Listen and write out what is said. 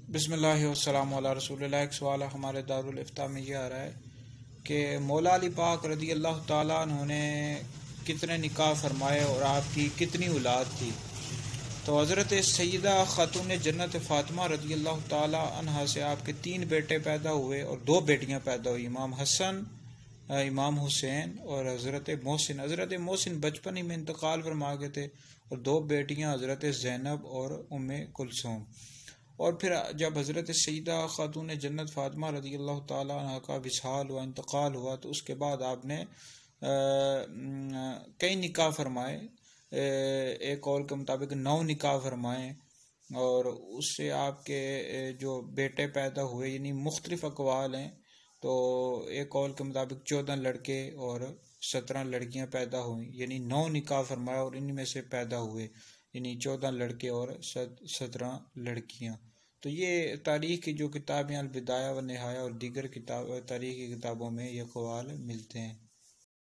بسم اللہ والسلام علی رسول اللہ۔ ایک سوال ہمارے دارالفتاء میں یہ آ رہا ہے کہ مولا علی پاک رضی اللہ تعالیٰ عنہ نے کتنے نکاح فرمائے اور آپ کی کتنی اولاد تھی؟ تو حضرت سیدہ خاتون جنت فاطمہ رضی اللہ تعالیٰ عنہ سے آپ کے 3 بیٹے پیدا ہوئے اور 2 بیٹیاں پیدا ہوئی، امام حسن، امام حسین اور حضرت محسن۔ حضرت محسن بچپن ہی میں انتقال فرما گئے تھے، اور 2 بیٹیاں حضرت زینب اور ام کلثوم۔ اور پھر جب حضرت سیدہ خاتون جنت فاطمہ رضی اللہ تعالیٰ عنہ کا وصال ہوا، انتقال ہوا، تو اس کے بعد آپ نے کئی نکاح فرمائے، ایک قول کے مطابق 9 نکاح فرمائے، اور اس سے آپ کے جو بیٹے پیدا ہوئے، یعنی مختلف اقوال ہیں، تو ایک قول کے مطابق 14 لڑکے اور 17 لڑکیاں پیدا ہوئیں، یعنی 9 نکاح فرمایا اور ان میں سے پیدا ہوئے، یعنی 14 لڑکے اور 17 لڑکیاں۔ تو یہ تاریخ کی جو کتابیں البدایہ و نہایہ اور دیگر تاریخی کتابوں میں یہ اقوال ملتے ہیں۔